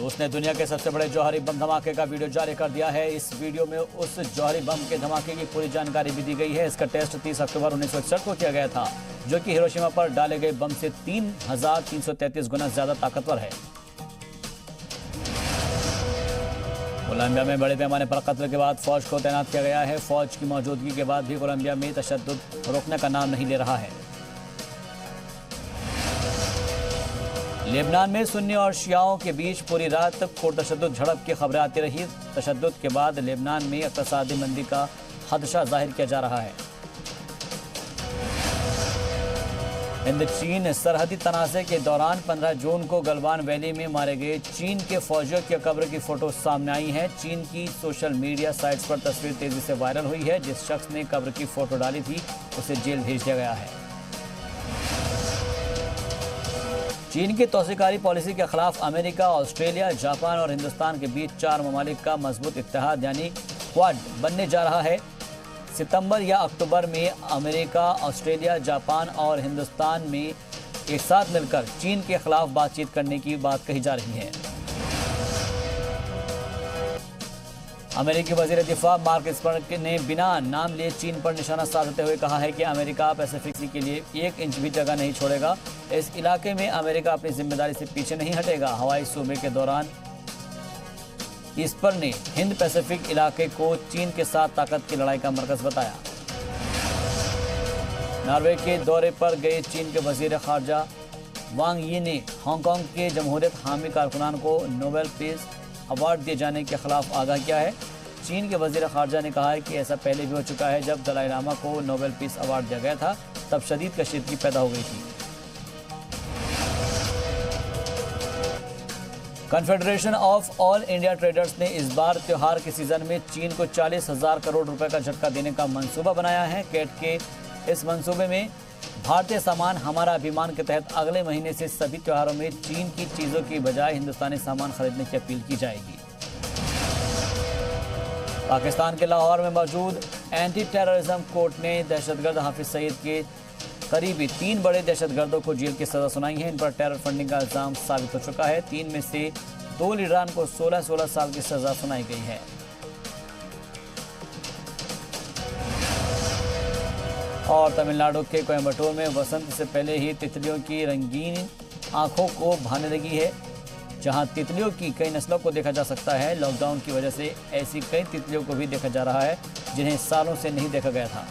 उसने दुनिया के सबसे बड़े जौहरी बम धमाके का वीडियो जारी कर दिया है। इस वीडियो में उस जौहरी बम के धमाके की पूरी जानकारी भी दी गई है। इसका टेस्ट 30 अक्टूबर 1961 को किया गया था, जो कि हिरोशिमा पर डाले गए बम से 3333 गुना ज्यादा ताकतवर है। कोलंबिया में बड़े पैमाने पर कत्ल के बाद फौज को तैनात किया गया है। फौज की मौजूदगी के बाद भी कोलंबिया में तशद्दुद रोकने का नाम नहीं ले रहा है। लेबनान में सुन्नी और शियाओं के बीच पूरी रात पुरतशद्दुद झड़प की खबरें आती रही। तशद्दुद के बाद लेबनान में इक़्तिसादी मंदी का खदशा जाहिर किया जा रहा है। हिंद चीन सरहदी तनाज़े के दौरान 15 जून को गलवान वैली में मारे गए चीन के फौजियों की कब्र की फोटो सामने आई है। चीन की सोशल मीडिया साइट्स पर तस्वीर तेजी से वायरल हुई है। जिस शख्स ने कब्र की फोटो डाली थी उसे जेल भेज दिया गया है। चीन की तौसीकारी पॉलिसी के खिलाफ अमेरिका, ऑस्ट्रेलिया, जापान और हिंदुस्तान के बीच 4 ममालिक का मजबूत इत्तेहाद यानी क्वाड बनने जा रहा है। सितंबर या अक्टूबर में अमेरिका, ऑस्ट्रेलिया, जापान और हिंदुस्तान में एक साथ मिलकर चीन के खिलाफ बातचीत करने की बात कही जा रही है। अमेरिकी वजीर दिफा मार्क एस्पर ने बिना नाम लिए चीन पर निशाना साधते हुए कहा है कि अमेरिका पैसिफिक सी के लिए 1 इंच भी जगह नहीं छोड़ेगा। इस इलाके में अमेरिका अपनी जिम्मेदारी से पीछे नहीं हटेगा। हवाई सूबे के दौरान एस्पर ने हिंद पैसिफिक इलाके को चीन के साथ ताकत की लड़ाई का मरकज बताया। नॉर्वे के दौरे पर गए चीन के वजीर खारजा वांग यी ने हांगकांग के जमहूरियत हामी कारकुनान को नोबेल पीस अवार्ड दिए जाने के खिलाफ आगाह किया है। चीन के वजीर खारजा ने कहा है कि ऐसा पहले भी हो चुका है। जब दलाई लामा को नोबेल पीस अवार्ड दिया गया था तब शदीद कशीदगी पैदा हो गई थी। Confederation of all India traders ने इस बार त्योहार के सीजन में चीन को 40,000 करोड़ रुपए का झटका देने का मंसूबा बनाया है। कैट के इस मंसूबे में भारतीय सामान हमारा अभिमान के तहत अगले महीने से सभी त्योहारों में चीन की चीजों की बजाय हिंदुस्तानी सामान खरीदने की अपील की जाएगी। पाकिस्तान के लाहौर में मौजूद एंटी टेररिज्म कोर्ट ने दहशतगर्द हाफिज सईद के करीबी 3 बड़े दहशतगर्दों को जेल की सजा सुनाई है। इन पर टेरर फंडिंग का इल्जाम साबित हो चुका है। 3 में से 2 लीडरान को 16-16 साल की सजा सुनाई गई है। और तमिलनाडु के कोयम्बटूर में वसंत से पहले ही तितलियों की रंगीन आंखों को भाने लगी है। जहां तितलियों की कई नस्लों को देखा जा सकता है। लॉकडाउन की वजह से ऐसी कई तितलियों को भी देखा जा रहा है जिन्हें सालों से नहीं देखा गया था।